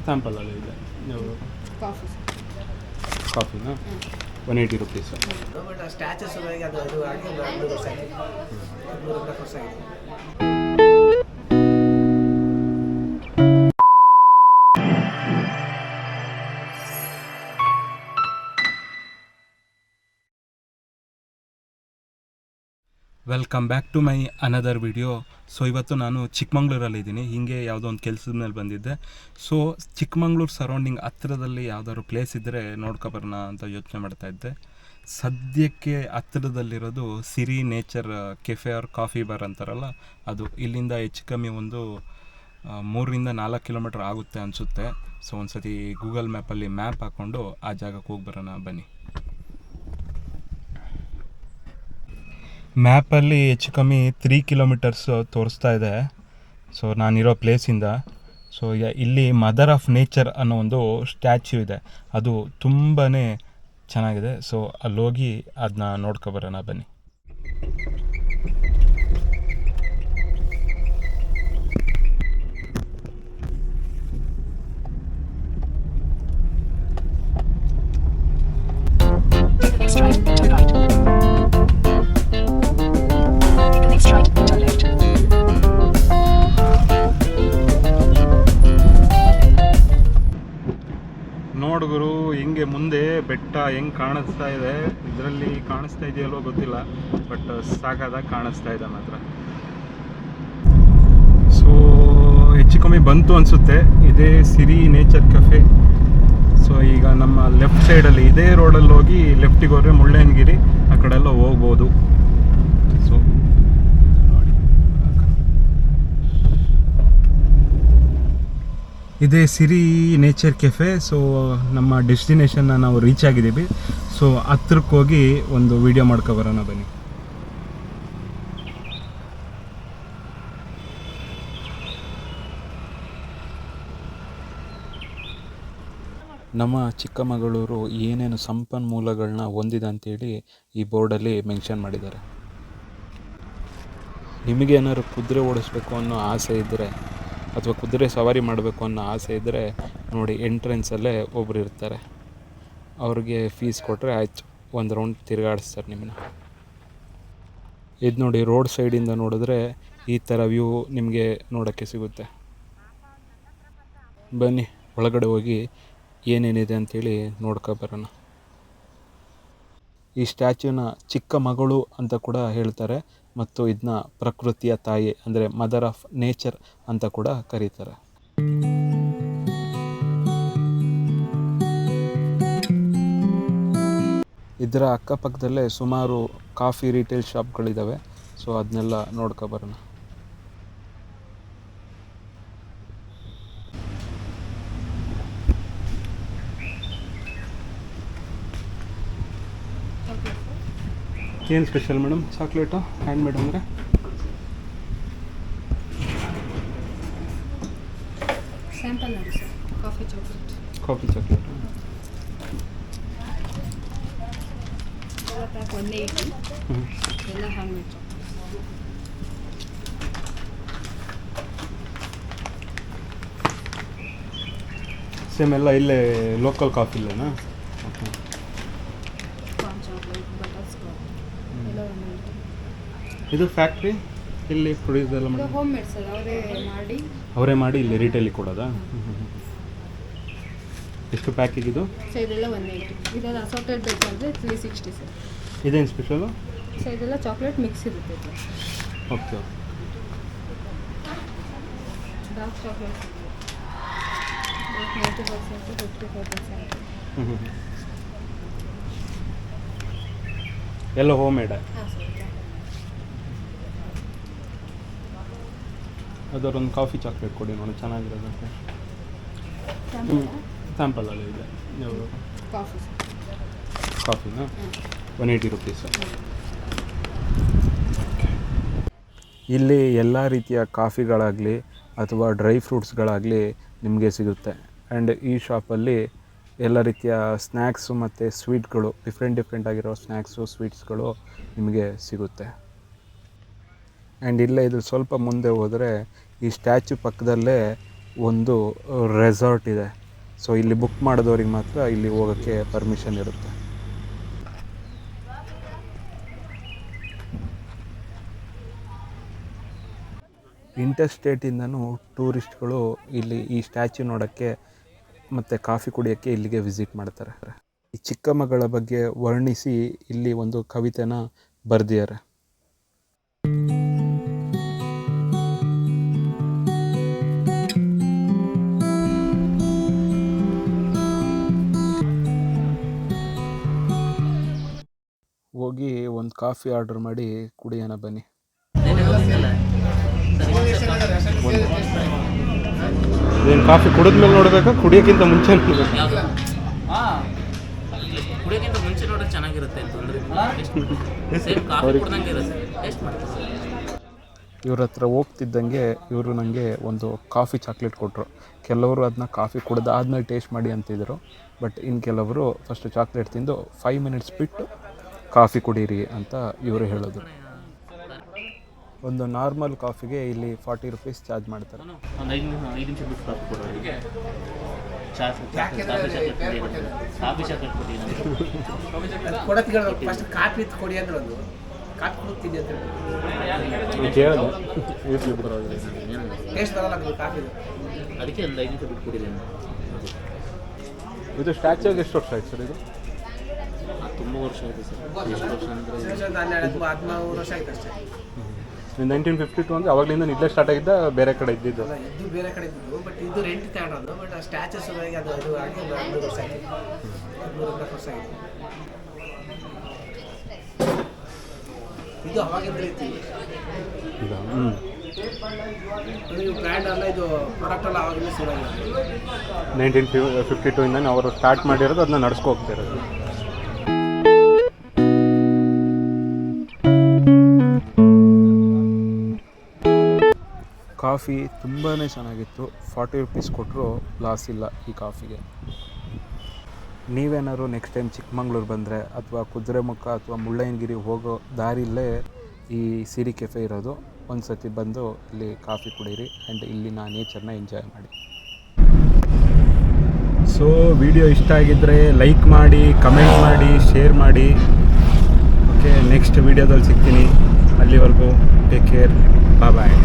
ಸ್ಯಾಂಪಲಲ್ಲಿ ಇದೆ ನೀವು ಕಾಫಿ ಕಾಫಿನಾ 180 ರುಪೀಸ್. ಬಟ್ ಸ್ಟ್ಯಾಚಸ್ ಅದು ಆಗಿ 2 ವರ್ಷ ಆಗಿದೆ, 2 ವರ್ಷ ಆಗಿದೆ. Welcome back to my another video. So ಇವತ್ತು ನಾನು ಚಿಕ್ಕಮಂಗ್ಳೂರಲ್ಲಿದ್ದೀನಿ. ಹೀಗೆ ಯಾವುದೋ ಒಂದು ಕೆಲಸದ ಮೇಲೆ ಬಂದಿದ್ದೆ. ಸೊ ಚಿಕ್ಕಮಂಗ್ಳೂರು ಸರೌಂಡಿಂಗ್ ಹತ್ತಿರದಲ್ಲಿ ಯಾವುದಾದ್ರು ಪ್ಲೇಸ್ ಇದ್ದರೆ ನೋಡ್ಕೊಬರೋಣ ಅಂತ ಯೋಚನೆ ಮಾಡ್ತಾಯಿದ್ದೆ. ಸದ್ಯಕ್ಕೆ ಹತ್ತಿರದಲ್ಲಿರೋದು Siri nature cafe or coffee bar ಅಂತಾರಲ್ಲ ಅದು. ಇಲ್ಲಿಂದ ಹೆಚ್ಚು ಕಮ್ಮಿ ಒಂದು 3-4 ಕಿಲೋಮೀಟ್ರ್ ಆಗುತ್ತೆ ಅನಿಸುತ್ತೆ. ಸೊ ಒಂದು ಸತಿ ಗೂಗಲ್ ಮ್ಯಾಪಲ್ಲಿ ಮ್ಯಾಪ್ ಹಾಕ್ಕೊಂಡು ಆ ಜಾಗಕ್ಕೆ ಹೋಗಿ ಬರೋಣ ಬನ್ನಿ. ಮ್ಯಾಪಲ್ಲಿ ಹೆಚ್ಚು ಕಮ್ಮಿ 3 ಕಿಲೋಮೀಟರ್ಸ್ ತೋರಿಸ್ತಾ ಇದೆ. ಸೊ ನಾನಿರೋ ಪ್ಲೇಸಿಂದ. ಸೊ ಇಲ್ಲಿ ಮದರ್ ಆಫ್ ನೇಚರ್ ಅನ್ನೋ ಒಂದು ಸ್ಟ್ಯಾಚ್ಯೂ ಇದೆ, ಅದು ತುಂಬಾ ಚೆನ್ನಾಗಿದೆ. ಸೊ ಅಲ್ಲೋಗಿ ಅದನ್ನ ನೋಡ್ಕೊಬರೋಣ ಬನ್ನಿ. ನೋಡುಗರು ಹಿಂಗೆ ಮುಂದೆ ಬೆಟ್ಟ ಹೆಂಗೆ ಕಾಣಿಸ್ತಾ ಇದೆ, ಇದರಲ್ಲಿ ಕಾಣಿಸ್ತಾ ಇದೆಯಲ್ಲೋ ಗೊತ್ತಿಲ್ಲ, ಬಟ್ ಸಾಕಾದಾಗ ಕಾಣಿಸ್ತಾ ಇದೆ ಮಾತ್ರ. ಸೊ ಹೆಚ್ಚು ಕಮ್ಮಿ ಬಂತು ಅನಿಸುತ್ತೆ. ಇದೇ ಸಿರಿ ನೇಚರ್ ಕೆಫೆ. ಸೊ ಈಗ ನಮ್ಮ ಲೆಫ್ಟ್ ಸೈಡಲ್ಲಿ ಇದೇ ರೋಡಲ್ಲಿ ಹೋಗಿ ಲೆಫ್ಟಿಗೆ ಹೋದರೆ ಮುಳ್ಳಯ್ಯನಗಿರಿ ಆ ಕಡೆ ಎಲ್ಲ ಹೋಗ್ಬೋದು. ಸೊ ನೋಡಿ, ಇದೇ ಸಿರಿ ನೇಚರ್ ಕೆಫೆ. ಸೊ ನಮ್ಮ ಡೆಸ್ಟಿನೇಷನ್ನ ನಾವು ರೀಚ್ ಆಗಿದ್ದೀವಿ. ಸೊ ಹತ್ರಕ್ಕೆ ಹೋಗಿ ಒಂದು ವಿಡಿಯೋ ಮಾಡ್ಕೊಬರೋಣ ಬನ್ನಿ. ನಮ್ಮ ಚಿಕ್ಕಮಗಳೂರು ಏನೇನು ಸಂಪನ್ಮೂಲಗಳನ್ನ ಹೊಂದಿದೆ ಅಂತೇಳಿ ಈ ಬೋರ್ಡಲ್ಲಿ ಮೆನ್ಷನ್ ಮಾಡಿದ್ದಾರೆ. ನಿಮಗೆ ಏನಾದ್ರು ಕುದುರೆ ಓಡಿಸ್ಬೇಕು ಅನ್ನೋ ಆಸೆ ಇದ್ದರೆ ಅಥವಾ ಕುದುರೆ ಸವಾರಿ ಮಾಡಬೇಕು ಅನ್ನೋ ಆಸೆ ಇದ್ದರೆ ನೋಡಿ, ಎಂಟ್ರೆನ್ಸಲ್ಲೇ ಒಬ್ಬರು ಇರ್ತಾರೆ. ಅವ್ರಿಗೆ ಫೀಸ್ ಕೊಟ್ಟರೆ ಆಯ್ತು, ಒಂದು ರೌಂಡ್ ತಿರುಗಾಡಿಸ್ತಾರೆ ನಿಮ್ಮನ್ನ. ಇದು ನೋಡಿ, ರೋಡ್ ಸೈಡಿಂದ ನೋಡಿದ್ರೆ ಈ ಥರ ವ್ಯೂ ನಿಮಗೆ ನೋಡೋಕ್ಕೆ ಸಿಗುತ್ತೆ. ಬನ್ನಿ ಒಳಗಡೆ ಹೋಗಿ ಏನೇನಿದೆ ಅಂಥೇಳಿ ನೋಡ್ಕೊಬರೋಣ. ಈ ಸ್ಟ್ಯಾಚ್ಯೂನ ಚಿಕ್ಕ ಮಗಳು ಅಂತ ಕೂಡ ಹೇಳ್ತಾರೆ, ಮತ್ತು ಇದನ್ನ ಪ್ರಕೃತಿಯ ತಾಯಿ ಅಂದರೆ ಮದರ್ ಆಫ್ ನೇಚರ್ ಅಂತ ಕೂಡ ಕರೀತಾರೆ. ಇದರ ಅಕ್ಕಪಕ್ಕದಲ್ಲೇ ಸುಮಾರು ಕಾಫಿ ರಿಟೇಲ್ ಶಾಪ್ಗಳಿದ್ದಾವೆ. ಸೊ ಅದನ್ನೆಲ್ಲ ನೋಡ್ಕೊಬರೋಣ. ಏನು special madam? Chocolate hand made ಅಂದರೆ ಸ್ಯಾಂಪಲ್ ನೋಡಿ ಸರ್. ಕಾಫಿ ಚಾಕ್ಲೇಟ್ ಎಲ್ಲ ಪ್ಯಾಕ್ 180. ಎಲ್ಲ ಹ್ಯಾಂಡ್ ಮೇಡ್ ಸೇಮ್ ಎಲ್ಲ ಇಲ್ಲೇ ಲೋಕಲ್ ಕಾಫಿ ಇಲ್ಲೇನಾ? ಓಕೆ. ಇದು ಫ್ಯಾಕ್ಟ್ರಿ ಇಲ್ಲಿ ಪ್ರೊಡ್ಯೂಸ್ ಎಲ್ಲ ಮಾಡಿ ಹೋಮ್ ಮೇಡ್ ಸರ್. ಅವರೇ ಮಾಡಿ ಇಲ್ಲಿ ರಿಟೇಲಿಗೆ ಕೊಡೋದಾ? ಎಷ್ಟು ಪ್ಯಾಕಿಗೆ ಇದು? ಸರ್ ಇದೆಲ್ಲ 180. ಇದೆಲ್ಲ ಅಸಾರ್ಟೆಡ್ ಬೇಕಂದರೆ 360 ಸರ್. ಇದೇನು ಸ್ಪೆಷಲು? ಸರ್ ಇದೆಲ್ಲ ಚಾಕ್ಲೇಟ್ ಮಿಕ್ಸ್ ಇರುತ್ತೆ ಸರ್. ಓಕೆ. Dark chocolate 90%, 55%. ಎಲ್ಲ ಹೋಮ್ ಮೇಡ? ಹಾಂ ಸರ್. ಅದರೊಂದು ಕಾಫಿ ಚಾಕ್ಲೇಟ್ ಕೊಡಿ ನೋಡಿ, ಚೆನ್ನಾಗಿರೋದಕ್ಕೆ. ಸ್ಯಾಂಪಲಲ್ಲಿ ಇದೆ. ನೀವು ಕಾಫಿನಾ 180 ರುಪೀಸ್. ಇಲ್ಲಿ ಎಲ್ಲ ರೀತಿಯ ಕಾಫಿಗಳಾಗಲಿ ಅಥವಾ ಡ್ರೈ ಫ್ರೂಟ್ಸ್ಗಳಾಗಲಿ ನಿಮಗೆ ಸಿಗುತ್ತೆ. ಆ್ಯಂಡ್ ಈ ಶಾಪಲ್ಲಿ ಎಲ್ಲ ರೀತಿಯ ಸ್ನ್ಯಾಕ್ಸು ಮತ್ತು ಸ್ವೀಟ್ಗಳು, ಡಿಫ್ರೆಂಟ್ ಆಗಿರೋ ಸ್ನ್ಯಾಕ್ಸು ಸ್ವೀಟ್ಸ್ಗಳು ನಿಮಗೆ ಸಿಗುತ್ತೆ. ಆ್ಯಂಡ್ ಇಲ್ಲೇ ಇದು ಸ್ವಲ್ಪ ಮುಂದೆ ಹೋದರೆ ಈ ಸ್ಟ್ಯಾಚ್ಯೂ ಪಕ್ಕದಲ್ಲೇ ಒಂದು ರೆಸಾರ್ಟ್ ಇದೆ. ಸೊ ಇಲ್ಲಿ ಬುಕ್ ಮಾಡಿದವ್ರಿಗೆ ಮಾತ್ರ ಇಲ್ಲಿ ಹೋಗೋಕ್ಕೆ ಪರ್ಮಿಷನ್ ಇರುತ್ತೆ. ಇಂಟರ್ಸ್ಟೇಟಿಂದನೂ ಟೂರಿಸ್ಟ್ಗಳು ಇಲ್ಲಿ ಈ ಸ್ಟ್ಯಾಚ್ಯೂ ನೋಡೋಕ್ಕೆ ಮತ್ತು ಕಾಫಿ ಕುಡಿಯೋಕ್ಕೆ ಇಲ್ಲಿಗೆ ವಿಸಿಟ್ ಮಾಡ್ತಾರೆ. ಈ ಚಿಕ್ಕಮ್ಮಗಳ ಬಗ್ಗೆ ವರ್ಣಿಸಿ ಇಲ್ಲಿ ಒಂದು ಕವಿತೆನ ಬರೆದಿದ್ದಾರೆ. ಹೋಗಿ ಒಂದು ಕಾಫಿ ಆರ್ಡರ್ ಮಾಡಿ ಕುಡಿಯೋಣ ಬನ್ನಿ. ಏನು ಕಾಫಿ ಕುಡಿದ್ಮೇಲೆ ನೋಡಬೇಕಾ ಕುಡಿಯೋಕ್ಕಿಂತ ಮುಂಚೆ ನೋಡಬೇಕಾ? ಕುಡಿಯೋಕ್ಕಿಂತ ಮುಂಚೆ ನೋಡೋಕೆ ಚೆನ್ನಾಗಿರುತ್ತೆ ಅಂತಂದ್ರೆ ಸೇಮ್ ಕಾಫಿ ಕುಡ್ದಂಗೆ ಇರುತ್ತೆ. ಟೇಸ್ಟ್ ಮಾಡ್ತಾರೆ. ಇವ್ರ ಹತ್ರ ಹೋಗ್ತಿದ್ದಂಗೆ ಇವರು ನನಗೆ ಒಂದು ಕಾಫಿ ಚಾಕ್ಲೇಟ್ ಕೊಟ್ಟರು. ಕೆಲವರು ಅದನ್ನ ಕಾಫಿ ಕುಡ್ದಾದ್ಮೇಲೆ ಟೇಸ್ಟ್ ಮಾಡಿ ಅಂತಿದ್ರು. ಬಟ್ ಇನ್ನು ಕೆಲವರು ಫಸ್ಟ್ ಚಾಕ್ಲೇಟ್ ತಿಂದು 5 ಮಿನಿಟ್ಸ್ ಬಿಟ್ಟು ಕಾಫಿ ಕುಡೀರಿ ಅಂತ ಇವರು ಹೇಳೋದು. ಒಂದು ನಾರ್ಮಲ್ ಕಾಫಿಗೆ ಇಲ್ಲಿ 40 ರೂಪೀಸ್ ಚಾರ್ಜ್ ಮಾಡ್ತಾರೆ. ಒಂದು 5 ನಿಮಿಷ ಬಿಟ್ಟು ಕಾಫಿ ಕೊಡೋರಿಗೆ ಕಾಫಿ ಚಾಕ್ಲೇಟ್ ಕೊಟ್ಟಿದ್ದೀನಿ. ಕೊಡೋತ್ತಿಗೆ ಫಸ್ಟ್ ಕಾಫಿ ಕೊಡಿ ಅಂದ್ರೆ ಒಂದು ಕಾಫಿ ಕುಡಿತೀನಿ ಅಂತ ಟೇಸ್ಟ್ ಬರಲ್ಲ ಕಾಫಿ. ಅದಕ್ಕೆ ಒಂದು 5 ನಿಮಿಷ ಬಿಟ್ಟು ಕುಡಿದ್ದೀನಿ. ಇದು ಸ್ಟ್ಯಾಚ್ಯೂಗೆ ಎಷ್ಟು ವರ್ಷ ಆಯ್ತು ಸರ್? ಇದು ತುಂಬ ವರ್ಷ ಆಯಿತು ಸರ್. ಎಷ್ಟು ವರ್ಷ ಅಂದರೆ 13 ವರ್ಷ ಆಯ್ತು ಅಷ್ಟೇ. 1952 ಅಂದರೆ ಅವಾಗಲಿಂದ ಇಲ್ಲೇ ಸ್ಟಾರ್ಟ್ ಆಗಿದ್ದ, ಬೇರೆ ಕಡೆ ಇದ್ದಿದ್ದು? ಇದು ಬೇರೆ ಕಡೆ ಇದ್ದಿದ್ದು, ಬಟ್ ಇದು ರೆಂಟ್ ತಗೊಳೋದು. ಬಟ್ ಸ್ಟ್ಯಾಚಸ್ ಅದು ಆಗಿ 13 ವರ್ಷ ಆಯ್ತು. 13 ವರ್ಷ ಆಯಿತು. ಇದು ಅವಾಗಿಂದ ಇತ್ತು. ಇದು ಬ್ರ್ಯಾಂಡ್ ಅಲ್ಲ, ಇದು ಪ್ರಾಡಕ್ಟ್ ಅಲ್ಲ, ಅವಾಗಿಂದ ಶುರು ಆಗಿದೆ. 1952 ಇಂದ ಅವರು ಸ್ಟಾರ್ಟ್ ಮಾಡಿರೋದು, ಅದನ್ನ ನಡ್ಸ್ಕೊ ಹೋಗ್ತಾ ಇರೋದು. ಕಾಫಿ ತುಂಬಾ ಚೆನ್ನಾಗಿತ್ತು. 40 ರೂಪೀಸ್ ಕೊಟ್ಟರು ಲಾಸ್ ಇಲ್ಲ ಈ ಕಾಫಿಗೆ. ನೀವೇನಾದ್ರು ನೆಕ್ಸ್ಟ್ ಟೈಮ್ ಚಿಕ್ಕಮಂಗ್ಳೂರು ಬಂದರೆ ಅಥವಾ ಕುದುರೆಮುಖ ಅಥವಾ ಮುಳ್ಳಯ್ಯನಗಿರಿ ಹೋಗೋ ದಾರಿಲೇ ಈ ಸಿರಿ ಕೆಫೆ ಇರೋದು. ಒಂದು ಸತಿ ಬಂದು ಇಲ್ಲಿ ಕಾಫಿ ಕುಡೀರಿ ಆ್ಯಂಡ್ ಇಲ್ಲಿನ ನೇಚರ್ನ ಎಂಜಾಯ್ ಮಾಡಿ. ಸೊ ವಿಡಿಯೋ ಇಷ್ಟ ಆಗಿದ್ದರೆ ಲೈಕ್ ಮಾಡಿ, ಕಮೆಂಟ್ ಮಾಡಿ, ಶೇರ್ ಮಾಡಿ. ಓಕೆ, ನೆಕ್ಸ್ಟ್ ವಿಡಿಯೋದಲ್ಲಿ ಸಿಗ್ತೀನಿ. ಅಲ್ಲಿವರೆಗೂ ಟೇಕ್ ಕೇರ್, ಬಾಯ್.